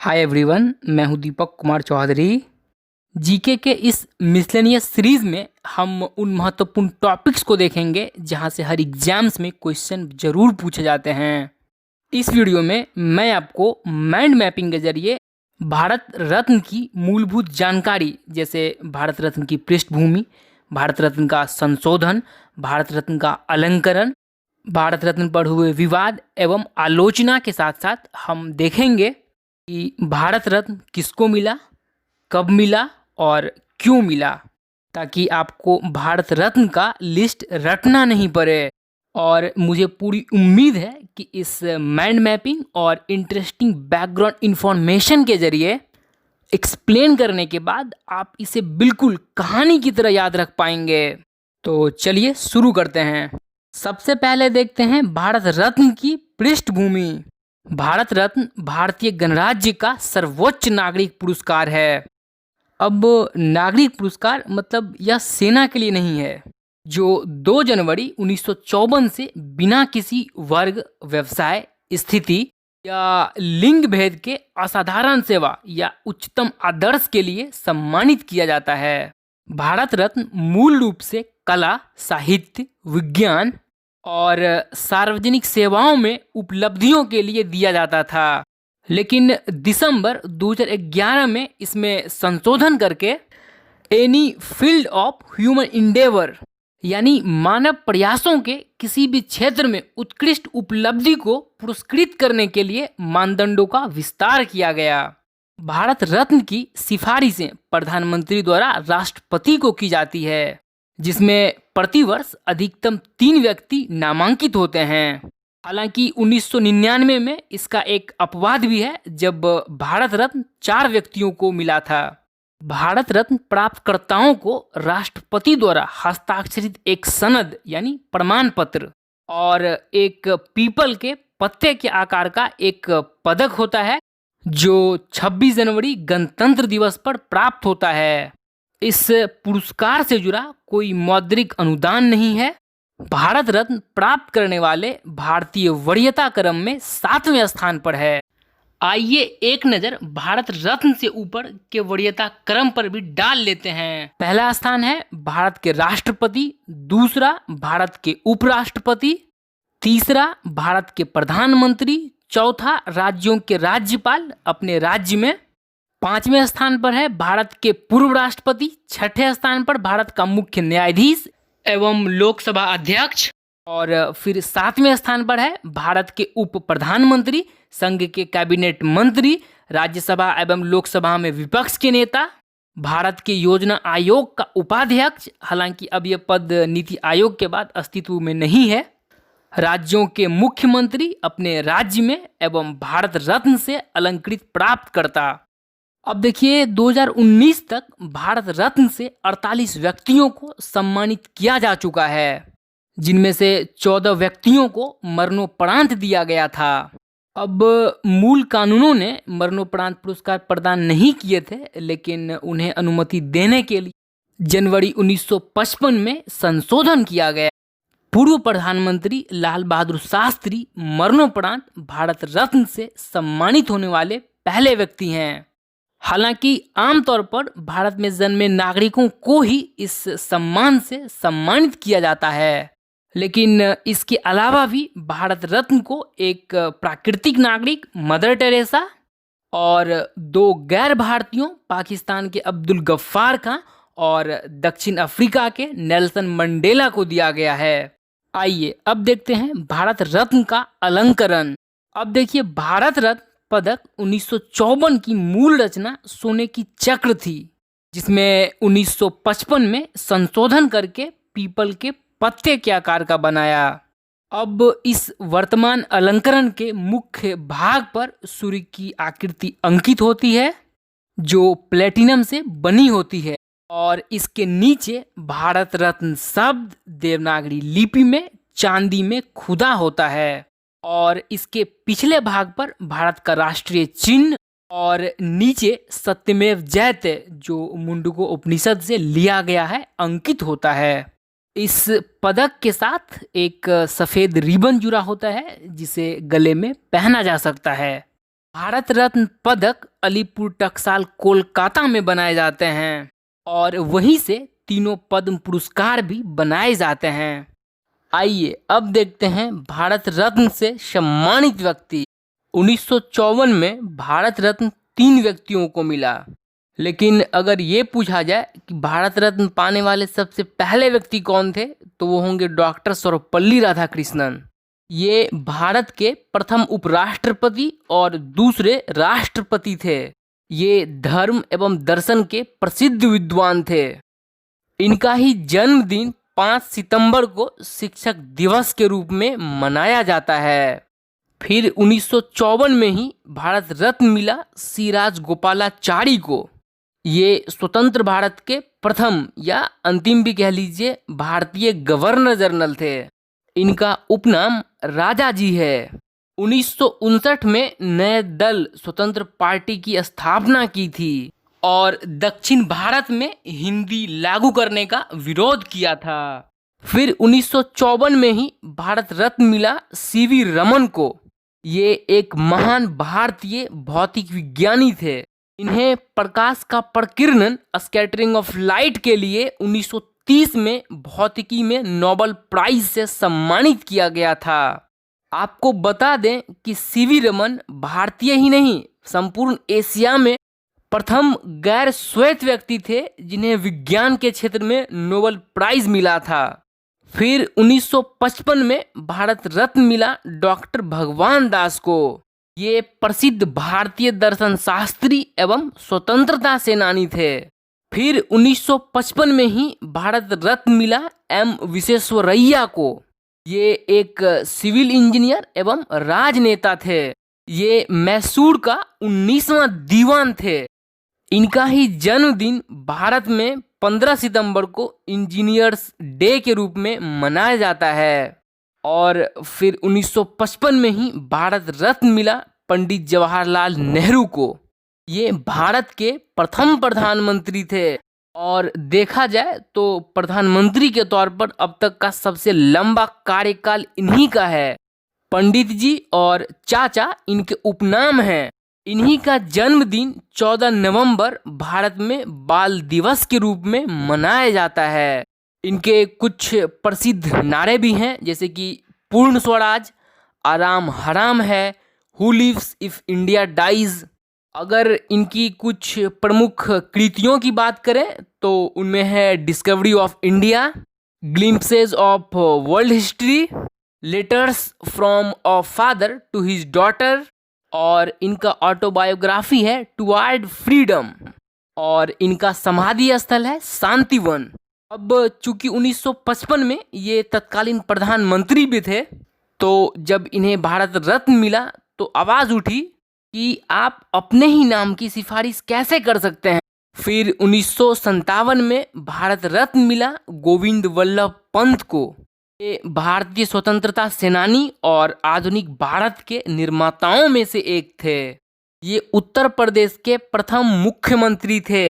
Hi everyone, मैं हूं Deepak Kumar Chaudhary. GK के इस मिसलेनियस सीरीज में हम उन महत्वपूर्ण टॉपिक्स को देखेंगे जहां से हर एग्जाम्स में क्वेश्चन जरूर पूछे जाते हैं। इस वीडियो में मैं आपको माइंड मैपिंग के जरिए भारत रत्न की मूलभूत जानकारी, जैसे भारत रत्न की पृष्ठभूमि, भारत रत्न का संशोधन, भारत रत्न का अलंकरण, भारत रत्न पर हुए विवाद एवं आलोचना के साथ साथ हम देखेंगे कि भारत रत्न किसको मिला, कब मिला और क्यों मिला, ताकि आपको भारत रत्न का लिस्ट रटना नहीं पड़े। और मुझे पूरी उम्मीद है कि इस माइंड मैपिंग और इंटरेस्टिंग बैकग्राउंड इंफॉर्मेशन के जरिए एक्सप्लेन करने के बाद आप इसे बिल्कुल कहानी की तरह याद रख पाएंगे। तो चलिए शुरू करते हैं। सबसे पहले देखते हैं भारत रत्न की पृष्ठभूमि। भारत रत्न भारतीय गणराज्य का सर्वोच्च नागरिक पुरस्कार है। अब नागरिक पुरस्कार मतलब यह सेना के लिए नहीं है, जो 2 जनवरी 1954 से बिना किसी वर्ग, व्यवसाय, स्थिति या लिंग भेद के असाधारण सेवा या उच्चतम आदर्श के लिए सम्मानित किया जाता है। भारत रत्न मूल रूप से कला, साहित्य, विज्ञान और सार्वजनिक सेवाओं में उपलब्धियों के लिए दिया जाता था, लेकिन दिसंबर 2011 में इसमें संशोधन करके any field of human Endeavour यानी मानव प्रयासों के किसी भी क्षेत्र में उत्कृष्ट उपलब्धि को पुरस्कृत करने के लिए मानदंडों का विस्तार किया गया। भारत रत्न की सिफारिशें प्रधानमंत्री द्वारा राष्ट्रपति को की जाती है, जिसमें प्रतिवर्ष अधिकतम 3 व्यक्ति नामांकित होते हैं। हालांकि 1999 में इसका एक अपवाद भी है, जब भारत रत्न 4 व्यक्तियों को मिला था। भारत रत्न प्राप्तकर्ताओं को राष्ट्रपति द्वारा हस्ताक्षरित एक सनद यानी प्रमाण पत्र और एक पीपल के पत्ते के आकार का एक पदक होता है, जो 26 जनवरी गणतंत्र दिवस पर प्राप्त होता है। इस पुरस्कार से जुड़ा कोई मौद्रिक अनुदान नहीं है। भारत रत्न प्राप्त करने वाले भारतीय वरीयता क्रम में 7वें स्थान पर है। आइए एक नज़र भारत रत्न से ऊपर के वरीयता क्रम पर भी डाल लेते हैं। पहला स्थान है भारत के राष्ट्रपति, दूसरा भारत के उपराष्ट्रपति, तीसरा भारत के प्रधानमंत्री, चौथा राज्यों के राज्यपाल अपने राज्य में, 5वें स्थान पर है भारत के पूर्व राष्ट्रपति, 6ठे स्थान पर भारत का मुख्य न्यायाधीश एवं लोकसभा अध्यक्ष, और फिर 7वें स्थान पर है भारत के उप प्रधानमंत्री, संघ के कैबिनेट मंत्री, राज्यसभा एवं लोकसभा में विपक्ष के नेता, भारत के योजना आयोग का उपाध्यक्ष, हालांकि अब यह पद नीति आयोग के बाद अस्तित्व में नहीं है, राज्यों के मुख्यमंत्री अपने राज्य में एवं भारत रत्न से अलंकृत प्राप्तकर्ता। अब देखिए 2019 तक भारत रत्न से 48 व्यक्तियों को सम्मानित किया जा चुका है, जिनमें से 14 व्यक्तियों को मरणोपरांत दिया गया था। अब मूल कानूनों ने मरणोपरांत पुरस्कार प्रदान नहीं किए थे, लेकिन उन्हें अनुमति देने के लिए जनवरी 1955 में संशोधन किया गया। पूर्व प्रधानमंत्री लाल बहादुर शास्त्री मरणोपरांत भारत रत्न से सम्मानित होने वाले पहले व्यक्ति हैं। हालांकि आमतौर पर भारत में जन्मे नागरिकों को ही इस सम्मान से सम्मानित किया जाता है, लेकिन इसके अलावा भी भारत रत्न को एक प्राकृतिक नागरिक मदर टेरेसा और 2 गैर भारतीयों पाकिस्तान के अब्दुल गफ्फार खां और दक्षिण अफ्रीका के नेल्सन मंडेला को दिया गया है। आइए अब देखते हैं भारत रत्न का अलंकरण। अब देखिए भारत रत्न पदक 1954 की मूल रचना सोने की चक्र थी, जिसमें 1955 में संशोधन करके पीपल के पत्ते के आकार का बनाया। अब इस वर्तमान अलंकरण के मुख्य भाग पर सूर्य की आकृति अंकित होती है, जो प्लेटिनम से बनी होती है, और इसके नीचे भारत रत्न शब्द देवनागरी लिपि में चांदी में खुदा होता है, और इसके पिछले भाग पर भारत का राष्ट्रीय चिन्ह और नीचे सत्यमेव जयते, जो मुंडको उपनिषद से लिया गया है, अंकित होता है। इस पदक के साथ एक सफ़ेद रिबन जुड़ा होता है, जिसे गले में पहना जा सकता है। भारत रत्न पदक अलीपुर टकसाल कोलकाता में बनाए जाते हैं और वहीं से तीनों पद्म पुरस्कार भी बनाए जाते हैं। आइए अब देखते हैं भारत रत्न से सम्मानित व्यक्ति। 1954 में भारत रत्न 3 व्यक्तियों को मिला, लेकिन अगर ये पूछा जाए कि भारत रत्न पाने वाले सबसे पहले व्यक्ति कौन थे, तो वो होंगे डॉक्टर सर्वपल्ली राधाकृष्णन। ये भारत के प्रथम उपराष्ट्रपति और दूसरे राष्ट्रपति थे। ये धर्म एवं दर्शन के प्रसिद्ध विद्वान थे। इनका ही जन्मदिन 5 सितंबर को शिक्षक दिवस के रूप में मनाया जाता है। फिर 1954 में ही भारत रत्न मिला सी राजगोपालाचारी को। ये स्वतंत्र भारत के प्रथम या अंतिम भी कह लीजिए भारतीय गवर्नर जनरल थे। इनका उपनाम राजा जी है। 1959 में नए दल स्वतंत्र पार्टी की स्थापना की थी और दक्षिण भारत में हिंदी लागू करने का विरोध किया था। फिर 1954 में ही भारत रत्न मिला सीवी रमन को। ये एक महान भारतीय भौतिक विज्ञानी थे। इन्हें प्रकाश का प्रकीर्णन स्कैटरिंग ऑफ लाइट के लिए 1930 में भौतिकी में नोबेल प्राइज से सम्मानित किया गया था। आपको बता दें कि सीवी रमन भारतीय ही नहीं, संपूर्ण एशिया में प्रथम गैर श्वेत व्यक्ति थे जिन्हें विज्ञान के क्षेत्र में नोबेल प्राइज मिला था। फिर 1955 में भारत रत्न मिला डॉक्टर भगवान दास को। ये प्रसिद्ध भारतीय दर्शन शास्त्री एवं स्वतंत्रता सेनानी थे। फिर 1955 में ही भारत रत्न मिला एम विश्वेश्वरैया को। ये एक सिविल इंजीनियर एवं राजनेता थे। ये मैसूर का 19वां दीवान थे। इनका ही जन्मदिन भारत में 15 सितंबर को इंजीनियर्स डे के रूप में मनाया जाता है। और फिर 1955 में ही भारत रत्न मिला पंडित जवाहरलाल नेहरू को। ये भारत के प्रथम प्रधानमंत्री थे और देखा जाए तो प्रधानमंत्री के तौर पर अब तक का सबसे लंबा कार्यकाल इन्हीं का है। पंडित जी और चाचा इनके उपनाम हैं। इन्हीं का जन्मदिन 14 नवंबर भारत में बाल दिवस के रूप में मनाया जाता है। इनके कुछ प्रसिद्ध नारे भी हैं, जैसे कि पूर्ण स्वराज, आराम हराम है, who lives if India dies. अगर इनकी कुछ प्रमुख कृतियों की बात करें तो उनमें है discovery of India, glimpses of world history, letters from a father to his daughter, और इनका ऑटोबायोग्राफी है टुवर्ड फ्रीडम, और इनका समाधि स्थल है शांतिवन। अब चूंकि 1955 में ये तत्कालीन प्रधानमंत्री भी थे, तो जब इन्हें भारत रत्न मिला तो आवाज उठी कि आप अपने ही नाम की सिफारिश कैसे कर सकते हैं। फिर 1957 में भारत रत्न मिला गोविंद वल्लभ पंत को। ये भारतीय स्वतंत्रता सेनानी और आधुनिक भारत के निर्माताओं में से एक थे। ये उत्तर प्रदेश के प्रथम मुख्यमंत्री थे।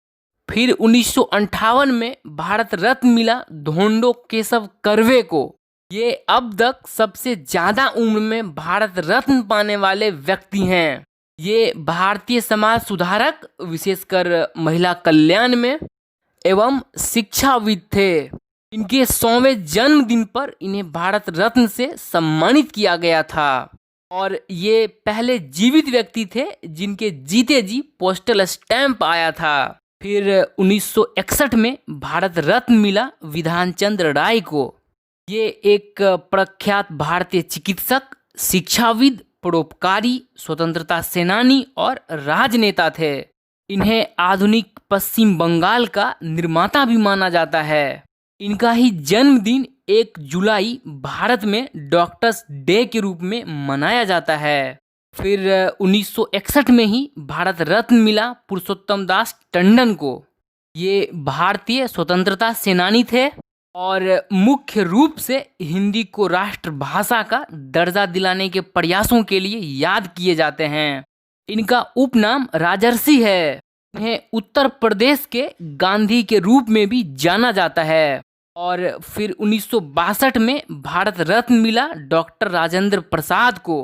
फिर 1958 में भारत रत्न मिला धोंडो केशव कर्वे को। ये अब तक सबसे ज्यादा उम्र में भारत रत्न पाने वाले व्यक्ति हैं। ये भारतीय समाज सुधारक, विशेषकर महिला कल्याण में, एवं शिक्षाविद थे। इनके 100वें जन्मदिन पर इन्हें भारत रत्न से सम्मानित किया गया था और ये पहले जीवित व्यक्ति थे जिनके जीते जी पोस्टल स्टैंप आया था। फिर 1961 में भारत रत्न मिला विधान चंद्र राय को। ये एक प्रख्यात भारतीय चिकित्सक, शिक्षाविद, परोपकारी, स्वतंत्रता सेनानी और राजनेता थे। इन्हें आधुनिक पश्चिम बंगाल का निर्माता भी माना जाता है। इनका ही जन्मदिन 1 जुलाई भारत में डॉक्टर्स डे के रूप में मनाया जाता है। फिर 1961 में ही भारत रत्न मिला पुरुषोत्तम दास टंडन को। ये भारतीय स्वतंत्रता सेनानी थे और मुख्य रूप से हिंदी को राष्ट्रभाषा का दर्जा दिलाने के प्रयासों के लिए याद किए जाते हैं। इनका उपनाम राजर्षि है। इन्हें उत्तर प्रदेश के गांधी के रूप में भी जाना जाता है। और फिर 1962 में भारत रत्न मिला डॉक्टर राजेंद्र प्रसाद को।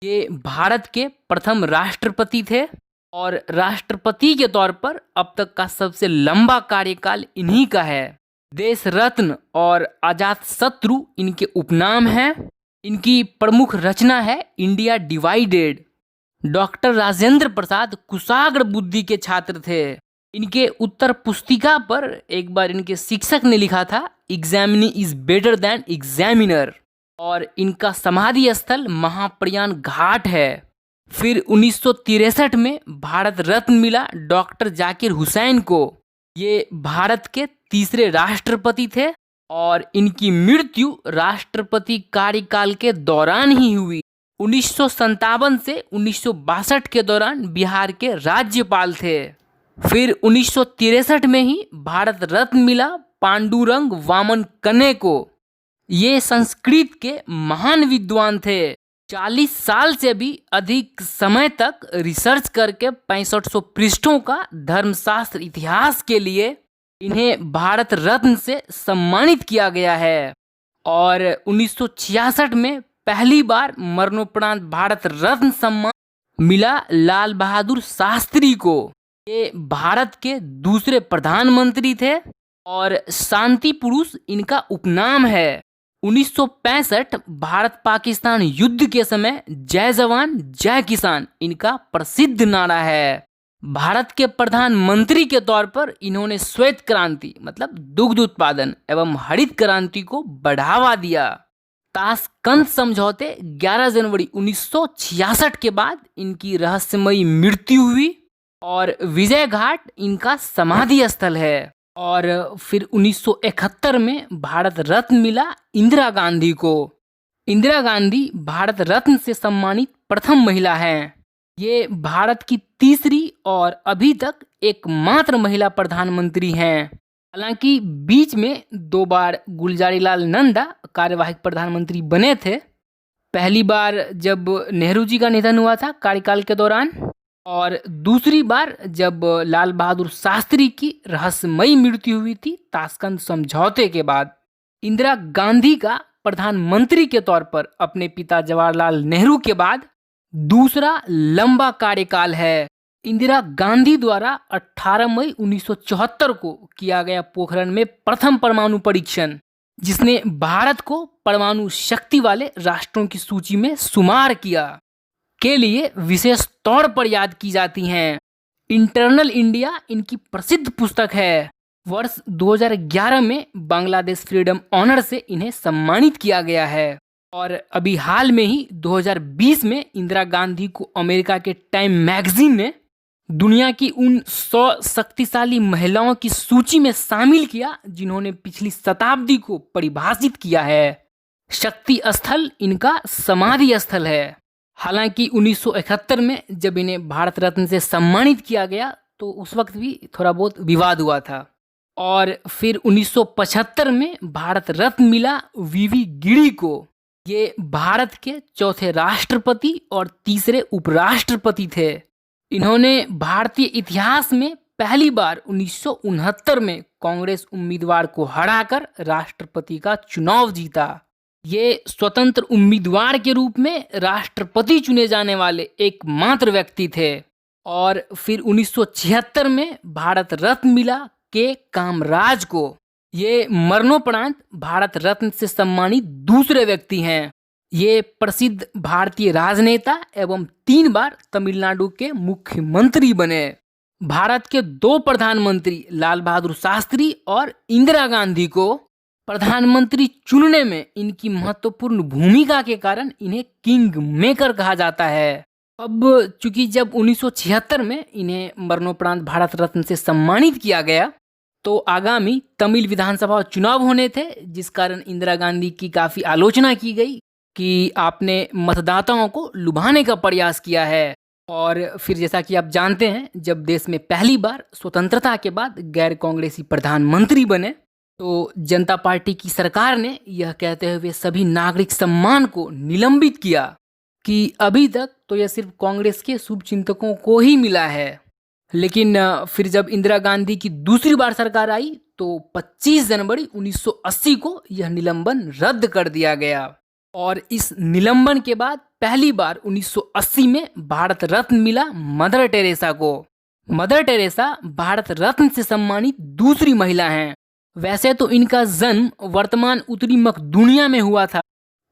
ये भारत के प्रथम राष्ट्रपति थे और राष्ट्रपति के तौर पर अब तक का सबसे लंबा कार्यकाल इन्हीं का है। देश रत्न और अजात शत्रु इनके उपनाम हैं। इनकी प्रमुख रचना है India divided. Doctor Rajendra Prasad कुशाग्र बुद्धि के छात्र थे। इनके उत्तर पुस्तिका पर एक बार इनके शिक्षक ने लिखा था, examinee is better than examiner. और इनका समाधि स्थल महाप्रयाण घाट है। फिर 1963 में भारत रत्न मिला डॉक्टर जाकिर हुसैन को। ये भारत के तीसरे राष्ट्रपति थे और इनकी मृत्यु राष्ट्रपति कार्यकाल के दौरान ही हुई। 1957 से 1962 के दौरान बिहार के राज्यपाल थे। फिर 1963 में ही भारत रत्न मिला पांडुरंग वामन कन्ने को। ये संस्कृत के महान विद्वान थे। 40 साल से भी अधिक समय तक रिसर्च करके 6500 पृष्ठों का धर्मशास्त्र इतिहास के लिए इन्हें भारत रत्न से सम्मानित किया गया है। और 1966 में पहली बार मरणोपरांत भारत रत्न सम्मान मिला लाल बहादुर शास्त्री को। ये भारत के दूसरे प्रधानमंत्री थे और शांति पुरुष इनका उपनाम है। 1965 भारत पाकिस्तान युद्ध के समय जय जवान जय किसान इनका प्रसिद्ध नारा है। भारत के प्रधानमंत्री के तौर पर इन्होंने श्वेत क्रांति मतलब दुग्ध उत्पादन एवं हरित क्रांति को बढ़ावा दिया। ताशकंद समझौते 11 जनवरी 1966 के बाद इनकी रहस्यमयी मृत्यु हुई और विजय घाट इनका समाधि स्थल है। और फिर 1971 में भारत रत्न मिला इंदिरा गांधी को। इंदिरा गांधी भारत रत्न से सम्मानित प्रथम महिला हैं। ये भारत की तीसरी और अभी तक एकमात्र महिला प्रधानमंत्री हैं। हालांकि बीच में 2 बार गुलजारीलाल नंदा कार्यवाहक प्रधानमंत्री बने थे। पहली बार जब नेहरू जी का निधन हुआ था कार्यकाल के दौरान, और दूसरी बार जब लाल बहादुर शास्त्री की रहस्यमयी मृत्यु हुई थी ताशकंद समझौते के बाद। इंदिरा गांधी का प्रधानमंत्री के तौर पर अपने पिता जवाहरलाल नेहरू के बाद दूसरा लंबा कार्यकाल है। इंदिरा गांधी द्वारा 18 मई 1974 को किया गया पोखरण में प्रथम परमाणु परीक्षण, जिसने भारत को परमाणु शक्ति वाले राष्ट्रों की सूची में शुमार किया, के लिए विशेष तौर पर याद की जाती हैं। इंटरनल इंडिया इनकी प्रसिद्ध पुस्तक है। वर्ष 2011 में बांग्लादेश फ्रीडम ऑनर से इन्हें सम्मानित किया गया है। और अभी हाल में ही 2020 में इंदिरा गांधी को अमेरिका के टाइम मैगजीन ने दुनिया की उन 100 शक्तिशाली महिलाओं की सूची में शामिल किया जिन्होंने पिछली शताब्दी को परिभाषित किया है। शक्ति स्थल इनका समाधि स्थल है। हालांकि 1971 में जब इन्हें भारत रत्न से सम्मानित किया गया तो उस वक्त भी थोड़ा बहुत विवाद हुआ था। और फिर 1975 में भारत रत्न मिला वीवी गिरी को। ये भारत के चौथे राष्ट्रपति और तीसरे उपराष्ट्रपति थे। इन्होंने भारतीय इतिहास में पहली बार 1969 में कांग्रेस उम्मीदवार को हराकर राष्ट्रपति का चुनाव जीता। ये स्वतंत्र उम्मीदवार के रूप में राष्ट्रपति चुने जाने वाले एकमात्र व्यक्ति थे। और फिर 1976 में भारत रत्न मिला के कामराज को। ये मरणोपरांत भारत रत्न से सम्मानित दूसरे व्यक्ति हैं। ये प्रसिद्ध भारतीय राजनेता एवं 3 बार तमिलनाडु के मुख्यमंत्री बने। भारत के 2 प्रधानमंत्री लाल बहादुर शास्त्री और इंदिरा गांधी को प्रधानमंत्री चुनने में इनकी महत्वपूर्ण भूमिका के कारण इन्हें किंग मेकर कहा जाता है। अब चूंकि जब 1976 में इन्हें मरणोपरांत भारत रत्न से सम्मानित किया गया तो आगामी तमिल विधानसभा चुनाव होने थे, जिस कारण इंदिरा गांधी की काफी आलोचना की गई कि आपने मतदाताओं को लुभाने का प्रयास किया है। और फिर जैसा कि आप जानते हैं, जब देश में पहली बार स्वतंत्रता के बाद गैर कांग्रेसी प्रधानमंत्री बने तो जनता पार्टी की सरकार ने यह कहते हुए सभी नागरिक सम्मान को निलंबित किया कि अभी तक तो यह सिर्फ कांग्रेस के शुभचिंतकों को ही मिला है। लेकिन फिर जब इंदिरा गांधी की दूसरी बार सरकार आई तो 25 जनवरी 1980 को यह निलंबन रद्द कर दिया गया। और इस निलंबन के बाद पहली बार 1980 में भारत रत्न मिला मदर टेरेसा को। मदर टेरेसा भारत रत्न से सम्मानित दूसरी महिला हैं। वैसे तो इनका जन्म वर्तमान उत्तरी मकदूनिया में हुआ था,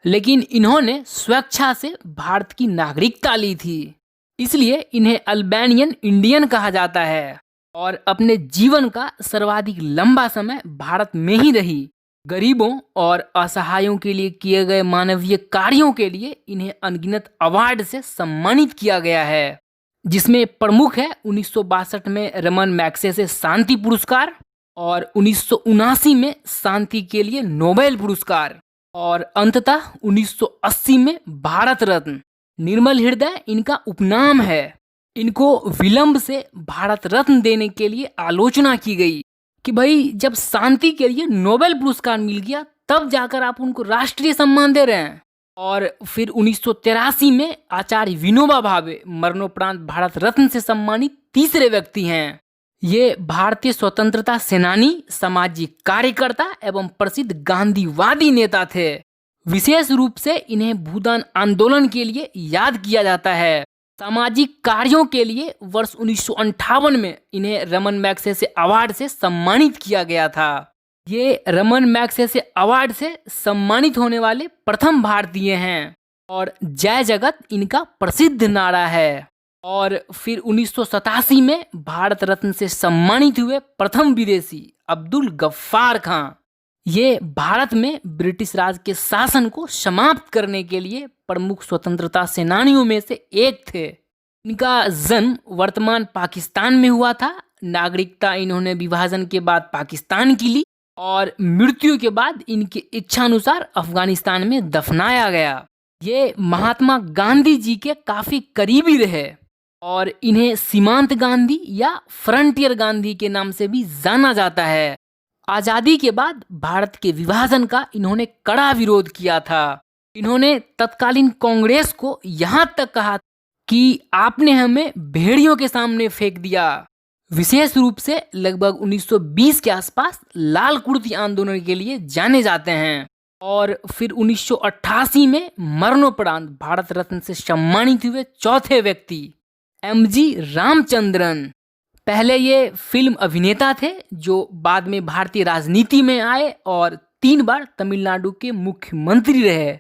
लेकिन इन्होंने स्वेच्छा से भारत की नागरिकता ली थी, इसलिए इन्हें अल्बानियन इंडियन कहा जाता है और अपने जीवन का सर्वाधिक लंबा समय भारत में ही रही। गरीबों और असहायों के लिए किए गए मानवीय कार्यों के लिए इन्हें अनगिनत अवार्ड से सम्मानित किया गया है, जिसमें प्रमुख है 1962 में रमन मैग्सेसे शांति पुरस्कार और 1979 में शांति के लिए नोबेल पुरस्कार और अंततः 1980 में भारत रत्न। निर्मल हृदय इनका उपनाम है। इनको विलंब से भारत रत्न देने के लिए आलोचना की गई कि भाई जब शांति के लिए नोबेल पुरस्कार मिल गया तब जाकर आप उनको राष्ट्रीय सम्मान दे रहे हैं। और फिर 1983 में आचार्य विनोबा भावे मरणोपरांत भारत रत्न से सम्मानित तीसरे व्यक्ति हैं। ये भारतीय स्वतंत्रता सेनानी, सामाजिक कार्यकर्ता एवं प्रसिद्ध गांधीवादी नेता थे। विशेष रूप से इन्हें भूदान आंदोलन के लिए याद किया जाता है। सामाजिक कार्यों के लिए वर्ष 1958 में इन्हें रमन मैग्सेसे अवार्ड से सम्मानित किया गया था। ये रमन मैग्सेसे अवार्ड से सम्मानित होने वाले प्रथम भारतीय हैं और जय जगत इनका प्रसिद्ध नारा है। और फिर 1987 में भारत रत्न से सम्मानित हुए प्रथम विदेशी अब्दुल गफ्फार खां। ये भारत में ब्रिटिश राज के शासन को समाप्त करने के लिए प्रमुख स्वतंत्रता सेनानियों में से एक थे। इनका जन्म वर्तमान पाकिस्तान में हुआ था। नागरिकता इन्होंने विभाजन के बाद पाकिस्तान की ली और मृत्यु के बाद इनकी इच्छानुसार अफगानिस्तान में दफनाया गया। ये महात्मा गांधी जी के काफी करीबी रहे और इन्हें सीमांत गांधी या फ्रंटियर गांधी के नाम से भी जाना जाता है। आजादी के बाद भारत के विभाजन का इन्होंने कड़ा विरोध किया था। इन्होंने तत्कालीन कांग्रेस को यहाँ तक कहा कि आपने हमें भेड़ियों के सामने फेंक दिया। विशेष रूप से लगभग 1920 के आसपास लाल कुर्ती आंदोलन के लिए जाने जाते हैं। और फिर 1988 में मरणोपरांत भारत रत्न से सम्मानित हुए चौथे व्यक्ति एमजी रामचंद्रन। पहले ये फिल्म अभिनेता थे जो बाद में भारतीय राजनीति में आए और 3 बार तमिलनाडु के मुख्यमंत्री रहे।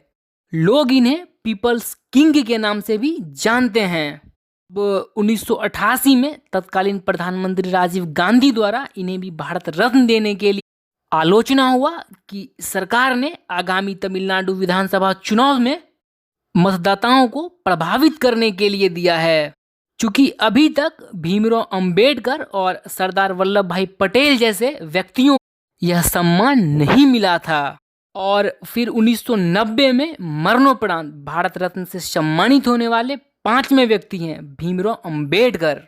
लोग इन्हें पीपल्स किंग के नाम से भी जानते हैं। 1988 में तत्कालीन प्रधानमंत्री राजीव गांधी द्वारा इन्हें भी भारत रत्न देने के लिए आलोचना हुआ कि सरकार ने आगामी तमिलनाडु विधानसभा चुनाव में मतदाताओं को प्रभावित करने के लिए दिया है, चूंकि अभी तक भीमराव अंबेडकर और सरदार वल्लभ भाई पटेल जैसे व्यक्तियों यह सम्मान नहीं मिला था। और फिर 1990 में मरणोपरांत भारत रत्न से सम्मानित होने वाले 5वें व्यक्ति हैं भीमराव अंबेडकर।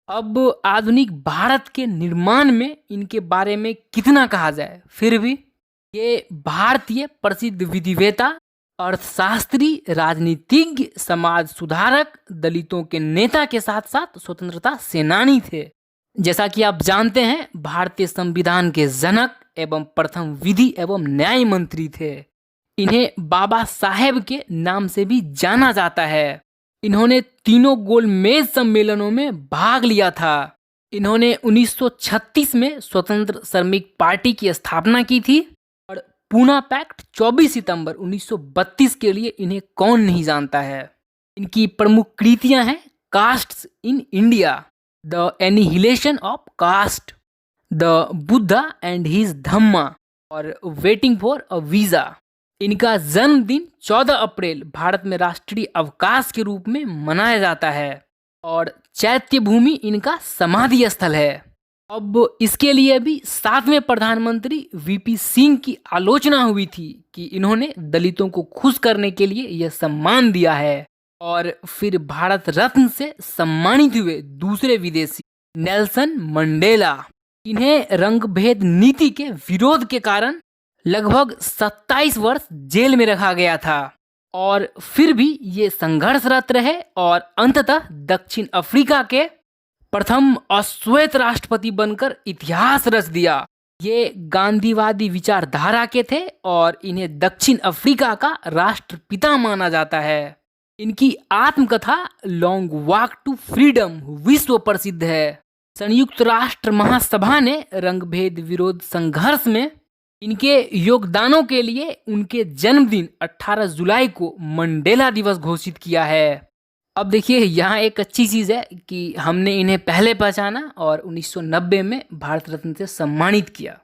अब आधुनिक भारत के निर्माण में इनके बारे में कितना कहा जाए, फिर भी ये भारतीय प्रसिद्ध विधिवेता, अर्थशास्त्री, राजनीतिज्ञ, समाज सुधारक, दलितों के नेता के साथ साथ स्वतंत्रता सेनानी थे। जैसा कि आप जानते हैं, भारतीय संविधान के जनक एवं प्रथम विधि एवं न्याय मंत्री थे। इन्हें बाबा साहेब के नाम से भी जाना जाता है। इन्होंने तीनों गोलमेज सम्मेलनों में भाग लिया था। इन्होंने 1936 में स्वतंत्र श्रमिक पार्टी की स्थापना की थी और पूना पैक्ट 24 सितंबर 1932 के लिए इन्हें कौन नहीं जानता है। इनकी प्रमुख कृतियां हैं castes in India, the annihilation of caste, the Buddha and his Dhamma और वेटिंग फॉर अ वीजा। इनका जन्मदिन 14 अप्रैल भारत में राष्ट्रीय अवकाश के रूप में मनाया जाता है और चैत्य भूमि इनका समाधि स्थल है। अब इसके लिए भी 7वें प्रधानमंत्री वीपी सिंह की आलोचना हुई थी कि इन्होंने दलितों को खुश करने के लिए यह सम्मान दिया है। और फिर भारत रत्न से सम्मानित हुए दूसरे विदेशी नेल्सन मंडेला। इन्हें रंगभेद नीति के विरोध के कारण लगभग 27 वर्ष जेल में रखा गया था और फिर भी ये संघर्षरत रहे और अंततः दक्षिण अफ्रीका के प्रथम अश्वेत राष्ट्रपति बनकर इतिहास रच दिया। ये गांधीवादी विचारधारा के थे और इन्हें दक्षिण अफ्रीका का राष्ट्रपिता माना जाता है। इनकी आत्मकथा लॉन्ग वॉक टू फ्रीडम विश्व प्रसिद्ध है। संयुक्त राष्ट्र महासभा ने रंगभेद विरोध संघर्ष में इनके योगदानों के लिए उनके जन्मदिन 18 जुलाई को मंडेला दिवस घोषित किया है। अब देखिए यहाँ एक अच्छी चीज़ है कि हमने इन्हें पहले पहचाना और 1990 में भारत रत्न से सम्मानित किया।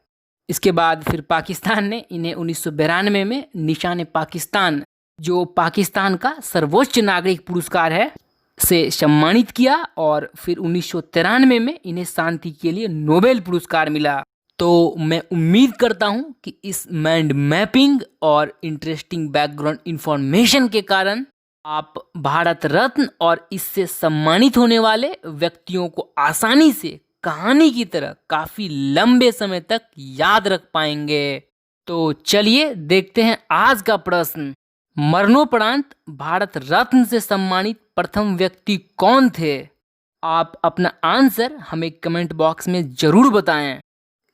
इसके बाद फिर पाकिस्तान ने इन्हें 1992 में निशान पाकिस्तान, जो पाकिस्तान का सर्वोच्च नागरिक पुरस्कार है, से सम्मानित किया और फिर 1993 में इन्हें शांति के लिए नोबेल पुरस्कार मिला। तो मैं उम्मीद करता हूँ कि इस माइंड मैपिंग और इंटरेस्टिंग बैकग्राउंड इंफॉर्मेशन के कारण आप भारत रत्न और इससे सम्मानित होने वाले व्यक्तियों को आसानी से कहानी की तरह काफी लंबे समय तक याद रख पाएंगे। तो चलिए देखते हैं आज का प्रश्न। मरणोपरांत भारत रत्न से सम्मानित प्रथम व्यक्ति कौन थे? आप अपना आंसर हमें कमेंट बॉक्स में जरूर बताएं।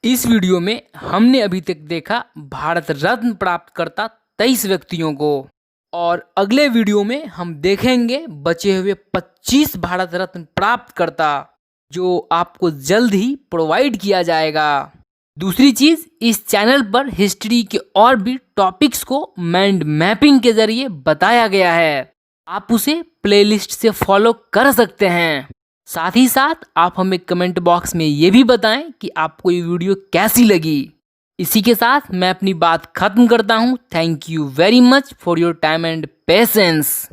इस वीडियो में हमने अभी तक देखा भारत रत्न प्राप्तकर्ता 23 व्यक्तियों को, और अगले वीडियो में हम देखेंगे बचे हुए 25 भारत रत्न प्राप्तकर्ता, जो आपको जल्द ही प्रोवाइड किया जाएगा। दूसरी चीज, इस चैनल पर हिस्ट्री के और भी टॉपिक्स को माइंड मैपिंग के जरिए बताया गया है। आप उसे प्लेलिस्ट से फॉलो कर सकते हैं। साथ ही साथ आप हमें कमेंट बॉक्स में ये भी बताएं कि आपको ये वीडियो कैसी लगी। इसी के साथ मैं अपनी बात खत्म करता हूँ। Thank you very much for your time and patience.